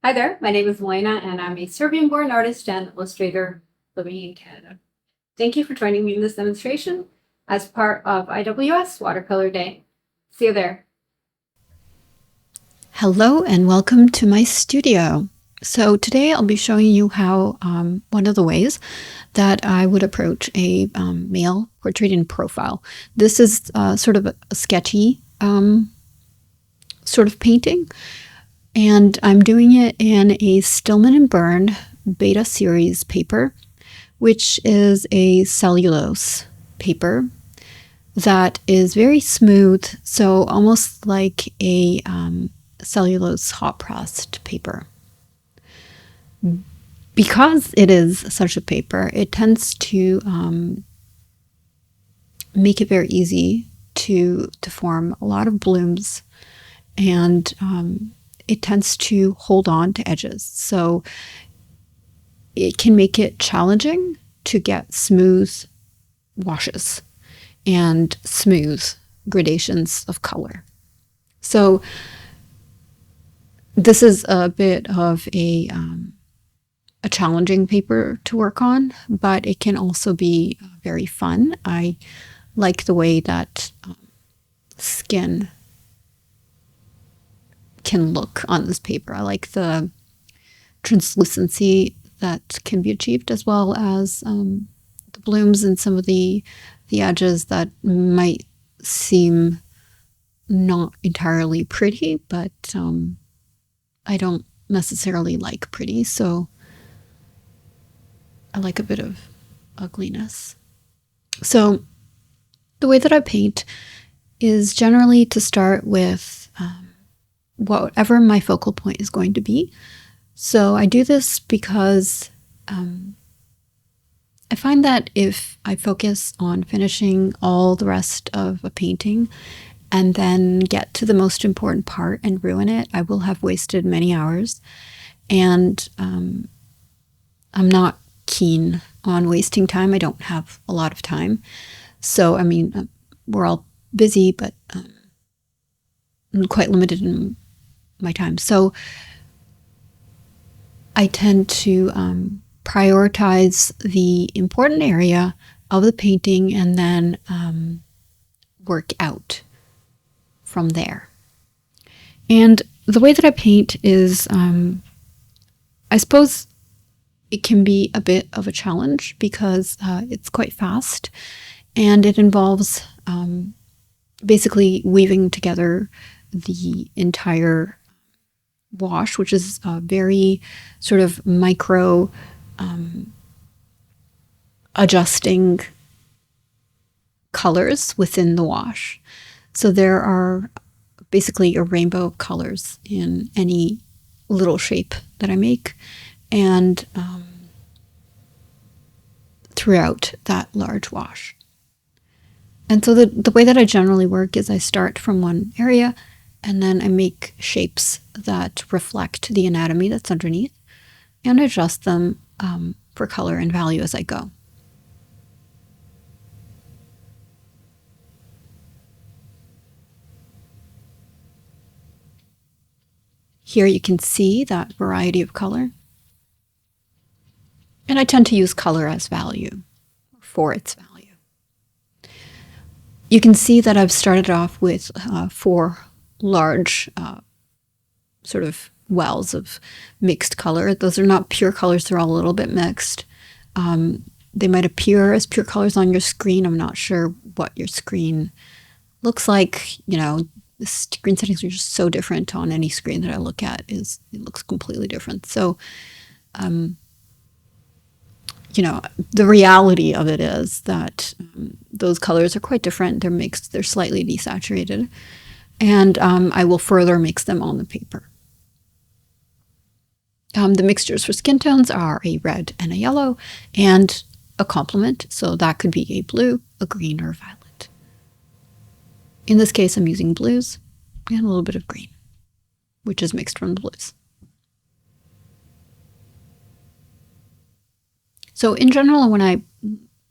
Hi there, my name is Milena and I'm a Serbian-born artist and illustrator living in Canada. Thank you for joining me in this demonstration as part of IWS Watercolor Day. See you there. Hello and welcome to my studio. So today I'll be showing you how one of the ways that I would approach a male portrait in profile. This is sort of a sketchy sort of painting, and I'm doing it in a Stillman and Byrne Beta Series paper, which is a cellulose paper that is very smooth, so almost like a cellulose hot pressed paper. Because it is such a paper, it tends to make it very easy to form a lot of blooms, and it tends to hold on to edges. So it can make it challenging to get smooth washes and smooth gradations of color. So this is a bit of a challenging paper to work on, but it can also be very fun. I like the way that skin can look on this paper. I like the translucency that can be achieved, as well as the blooms and some of the edges that might seem not entirely pretty, but I don't necessarily like pretty, so I like a bit of ugliness. So the way that I paint is generally to start with whatever my focal point is going to be. So I do this because I find that if I focus on finishing all the rest of a painting and then get to the most important part and ruin it, I will have wasted many hours. And I'm not keen on wasting time. I don't have a lot of time. So, I mean, we're all busy, but I'm quite limited in my time. So I tend to prioritize the important area of the painting and then work out from there. And the way that I paint is, I suppose it can be a bit of a challenge because it's quite fast, and it involves basically weaving together the entire wash, which is very sort of micro adjusting colors within the wash. So there are basically a rainbow of colors in any little shape that I make, and throughout that large wash. And so the way that I generally work is I start from one area and then I make shapes that reflect the anatomy that's underneath and adjust them for color and value as I go. Here you can see that variety of color. And I tend to use color as value, for its value. You can see that I've started off with 4 large sort of wells of mixed color. Those are not pure colors, they're all a little bit mixed. They might appear as pure colors on your screen. I'm not sure what your screen looks like. You know, the screen settings are just so different on any screen that I look at. It looks completely different. So you know, the reality of it is that those colors are quite different. They're mixed, they're slightly desaturated, and I will further mix them on the paper. The mixtures for skin tones are a red and a yellow, and a complement, so that could be a blue, a green, or a violet. In this case, I'm using blues and a little bit of green, which is mixed from the blues. So in general, when I'm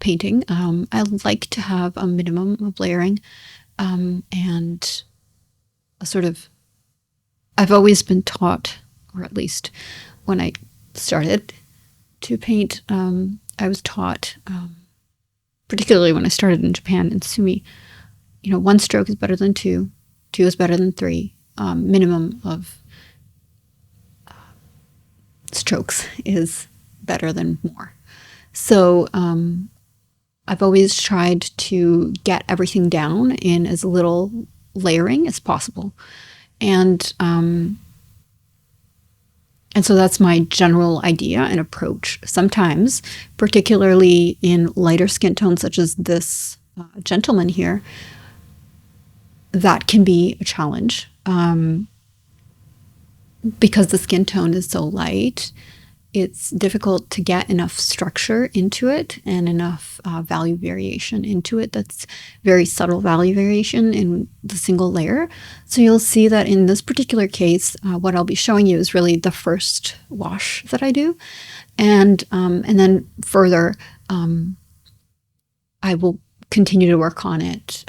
painting, I like to have a minimum of layering and a sort of, I've always been taught or at least when I started to paint, I was taught, particularly when I started in Japan in Sumi, one stroke is better than two is better than three. Minimum of strokes is better than more. So I've always tried to get everything down in as little layering as possible. And so that's my general idea and approach. Sometimes, particularly in lighter skin tones such as this gentleman here, that can be a challenge because the skin tone is so light. It's difficult to get enough structure into it and enough value variation into it. That's very subtle value variation in the single layer. So you'll see that in this particular case, what I'll be showing you is really the first wash that I do. And then further, I will continue to work on it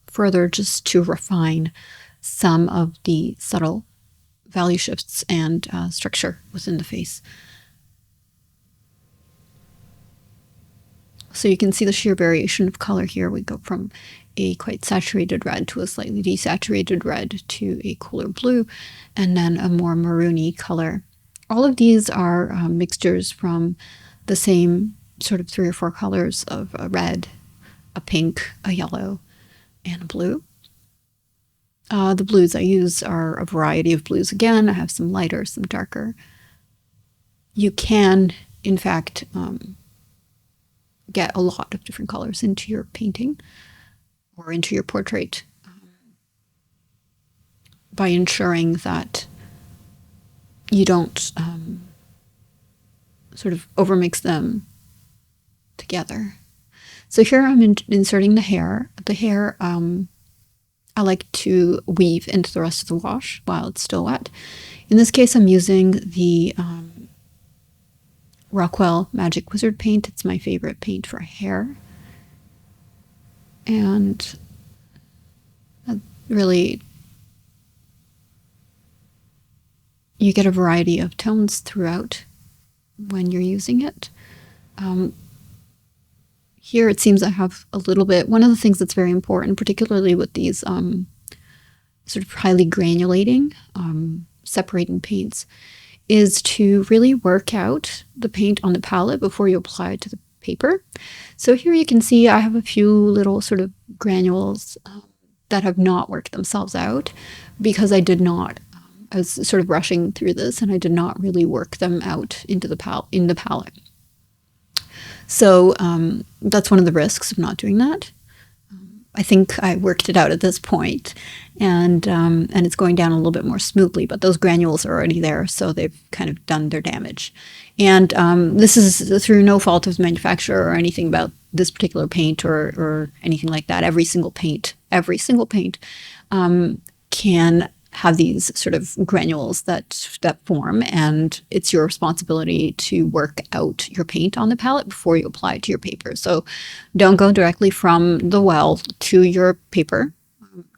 further just to refine some of the subtle value shifts and structure within the face. So you can see the sheer variation of color here. We go from a quite saturated red to a slightly desaturated red to a cooler blue, and then a more maroony color. All of these are mixtures from the same sort of 3 or 4 colors of a red, a pink, a yellow, and a blue. The blues I use are a variety of blues. Again, I have some lighter, some darker. You can, in fact, get a lot of different colors into your painting or into your portrait by ensuring that you don't sort of overmix them together. So here I'm inserting the hair. The hair I like to weave into the rest of the wash while it's still wet. In this case, I'm using the Rockwell Magic Wizard paint. It's my favorite paint for hair. And really, you get a variety of tones throughout when you're using it. Here it seems I have a little bit, one of the things that's very important, particularly with these sort of highly granulating, separating paints, is to really work out the paint on the palette before you apply it to the paper. So here you can see I have a few little sort of granules that have not worked themselves out because I did not, I was sort of rushing through this and I did not really work them out into the palette. So that's one of the risks of not doing that. I think I worked it out at this point, and it's going down a little bit more smoothly, but those granules are already there, so they've kind of done their damage. And this is through no fault of the manufacturer or anything about this particular paint or anything like that. Every single paint can have these sort of granules that form, and it's your responsibility to work out your paint on the palette before you apply it to your paper. So don't go directly from the well to your paper.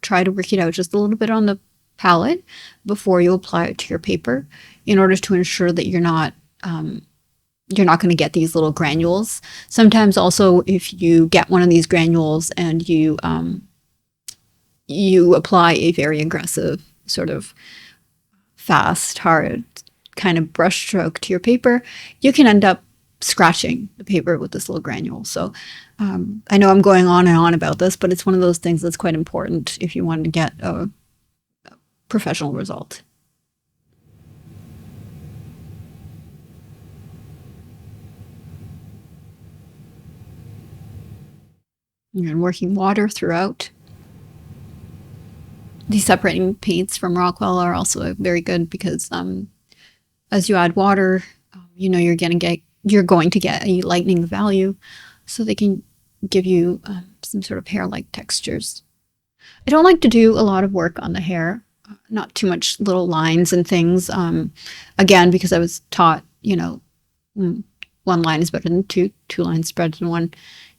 Try to work it out just a little bit on the palette before you apply it to your paper in order to ensure that you're not going to get these little granules. Sometimes also if you get one of these granules and you apply a very aggressive sort of fast, hard kind of brush stroke to your paper, you can end up scratching the paper with this little granule. So I know I'm going on and on about this, but it's one of those things that's quite important if you want to get a professional result. And working water throughout. These separating paints from Rockwell are also very good because as you add water, you're going to get a lightening value, so they can give you some sort of hair-like textures. I don't like to do a lot of work on the hair, not too much little lines and things. Again, because I was taught, one line is better than two lines is better than one.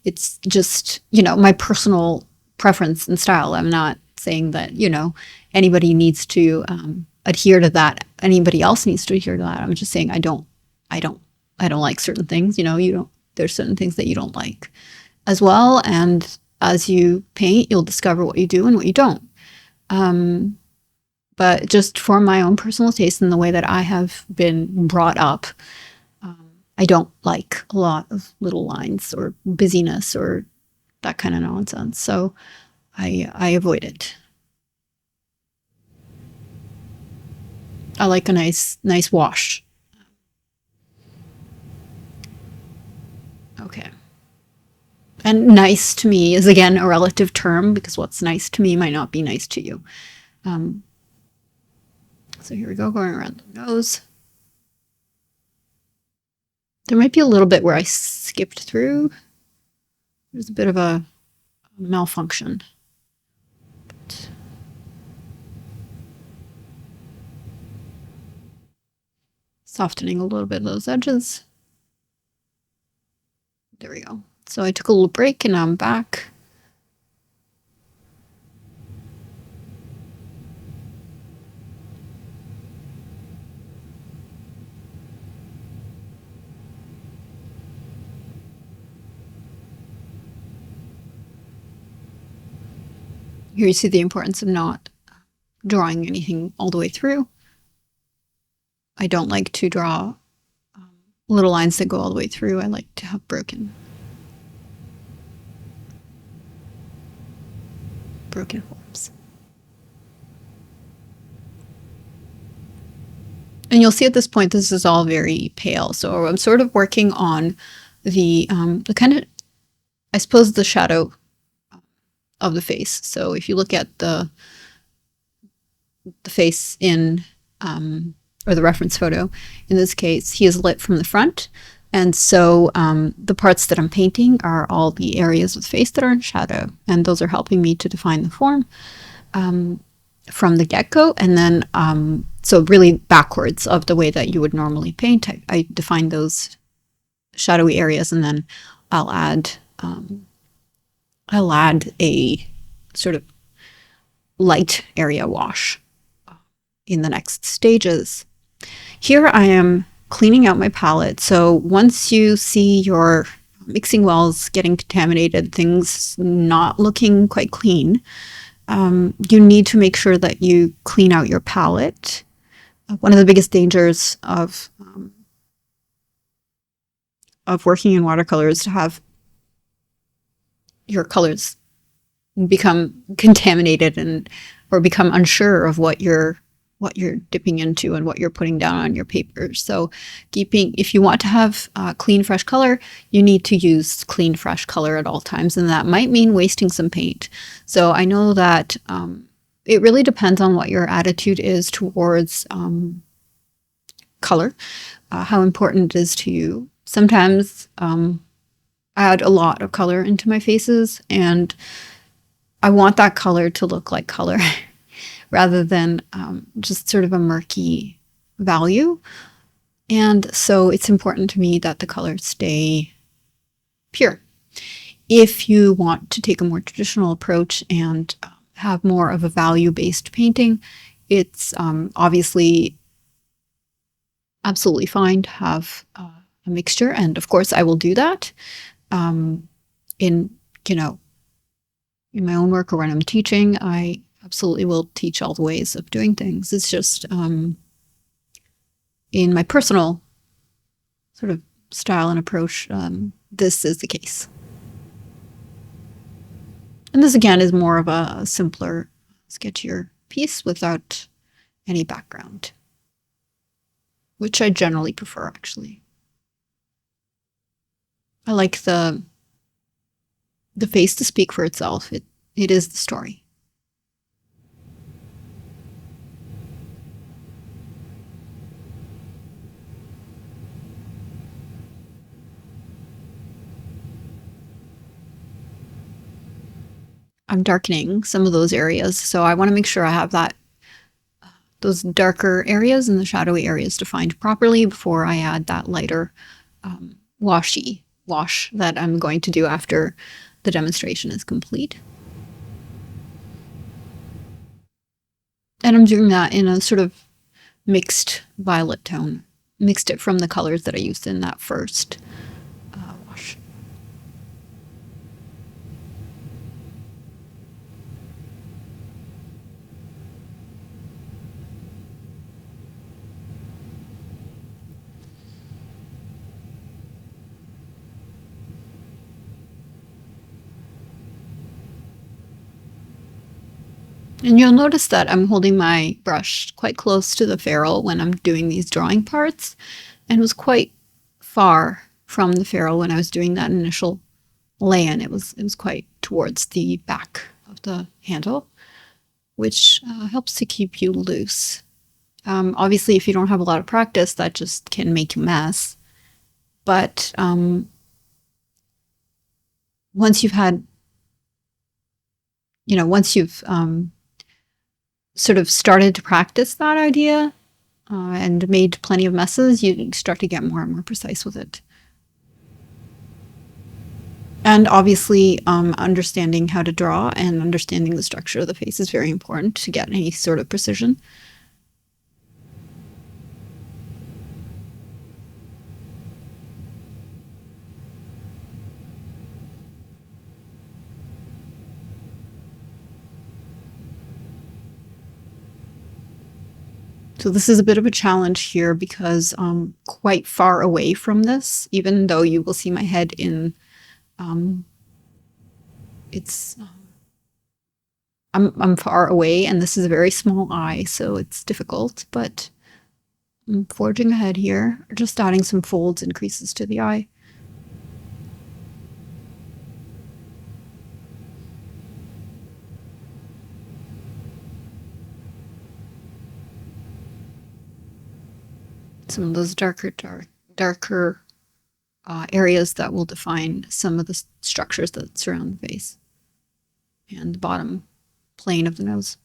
It's just, my personal preference and style. I'm not saying that, anybody needs to adhere to that. Anybody else needs to adhere to that. I'm just saying I don't like certain things. There's certain things that you don't like as well. And as you paint, you'll discover what you do and what you don't. But just for my own personal taste and the way that I have been brought up, I don't like a lot of little lines or busyness or that kind of nonsense. So I avoid it. I like a nice wash. Okay. And nice to me is, again, a relative term, because what's nice to me might not be nice to you. So here we go, going around the nose. There might be a little bit where I skipped through. There's a bit of a malfunction. But softening a little bit of those edges. There we go. So I took a little break and now I'm back. Here you see the importance of not drawing anything all the way through. I don't like to draw little lines that go all the way through. I like to have broken forms. And you'll see at this point, this is all very pale. So I'm sort of working on the kind of, I suppose, the shadow of the face. So if you look at the face in, or the reference photo, in this case, he is lit from the front. And so the parts that I'm painting are all the areas of the face that are in shadow. And those are helping me to define the form from the get-go. And then, so really backwards of the way that you would normally paint, I define those shadowy areas, and then I'll add a sort of light area wash in the next stages. Here I am cleaning out my palette. So once you see your mixing wells getting contaminated, things not looking quite clean, you need to make sure that you clean out your palette. One of the biggest dangers of working in watercolor is to have your colors become contaminated or become unsure of what you're dipping into and what you're putting down on your paper. So if you want to have clean, fresh color, you need to use clean, fresh color at all times. And that might mean wasting some paint. So I know that it really depends on what your attitude is towards color, how important it is to you. Sometimes I add a lot of color into my faces, and I want that color to look like color rather than just sort of a murky value. And so it's important to me that the colors stay pure. If you want to take a more traditional approach and have more of a value-based painting, it's obviously absolutely fine to have a mixture. And of course, I will do that in my own work or when I'm teaching. I absolutely will teach all the ways of doing things. It's just in my personal sort of style and approach, this is the case. And this again is more of a simpler, sketchier piece without any background, which I generally prefer, actually. I like the face to speak for itself. It is the story. I'm darkening some of those areas, so I want to make sure I have those darker areas and the shadowy areas defined properly before I add that lighter wash that I'm going to do after the demonstration is complete. And I'm doing that in a sort of mixed violet tone. Mixed it from the colors that I used in that first wash. And you'll notice that I'm holding my brush quite close to the ferrule when I'm doing these drawing parts, and was quite far from the ferrule when I was doing that initial lay-in. It was quite towards the back of the handle, which helps to keep you loose. Obviously, if you don't have a lot of practice, that just can make you mess. But once you've had, once you've sort of started to practice that idea and made plenty of messes, you start to get more and more precise with it. And obviously, understanding how to draw and understanding the structure of the face is very important to get any sort of precision. So this is a bit of a challenge here because I'm quite far away from this, even though you will see my head in, I'm far away, and this is a very small eye, so it's difficult, but I'm forging ahead here, just adding some folds and creases to the eye. Some of those darker areas that will define some of the structures that surround the face and the bottom plane of the nose.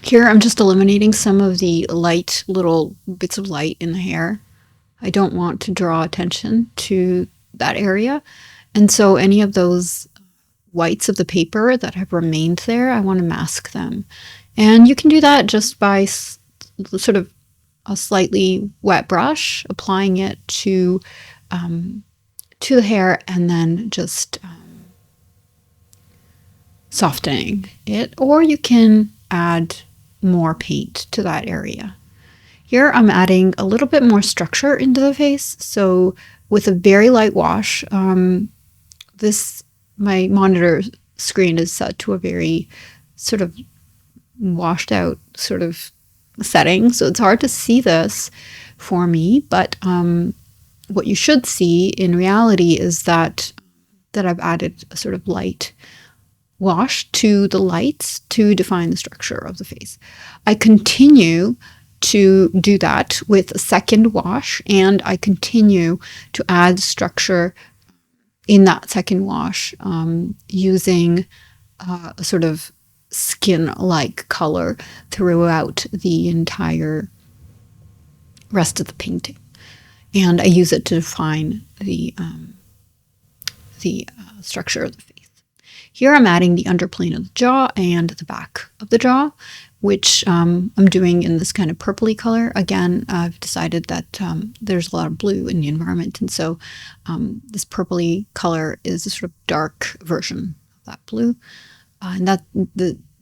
Here I'm just eliminating some of the light, little bits of light in the hair. I don't want to draw attention to that area. And so any of those whites of the paper that have remained there, I want to mask them. And you can do that just by sort of a slightly wet brush, applying it to the hair, and then just softening it. Or you can add more paint to that area. Here I'm adding a little bit more structure into the face. So with a very light wash, my monitor screen is set to a very sort of washed out sort of setting. So it's hard to see this for me, but what you should see in reality is that I've added a sort of light wash to the lights to define the structure of the face. I continue to do that with a second wash, and I continue to add structure in that second wash using a sort of skin-like color throughout the entire rest of the painting. And I use it to define the structure of the face. Here I'm adding the underplane of the jaw and the back of the jaw, which I'm doing in this kind of purpley color. Again, I've decided that there's a lot of blue in the environment, and so this purpley color is a sort of dark version of that blue. And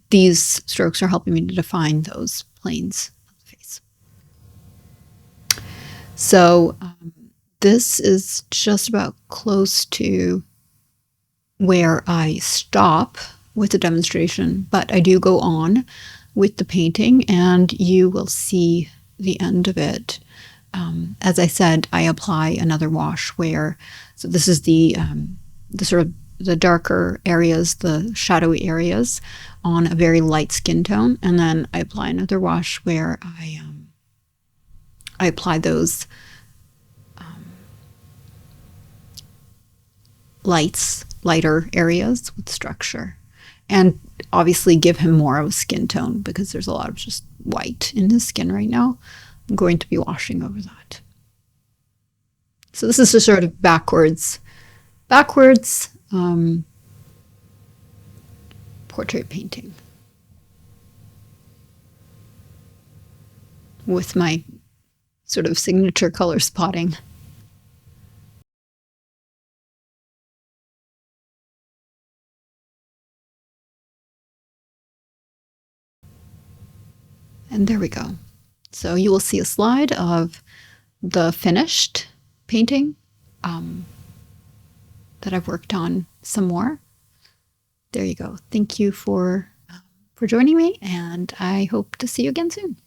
these strokes are helping me to define those planes of the face. So this is just about close to where I stop with the demonstration, but I do go on with the painting, and you will see the end of it. As I said, I apply another wash so this is the sort of the darker areas, the shadowy areas on a very light skin tone, and then I apply another wash where I apply those lighter areas with structure, and obviously give him more of a skin tone because there's a lot of just white in his skin right now. I'm going to be washing over that. So this is just sort of backwards portrait painting with my sort of signature color spotting. And there we go. So you will see a slide of the finished painting that I've worked on some more. There you go. Thank you for joining me, and I hope to see you again soon.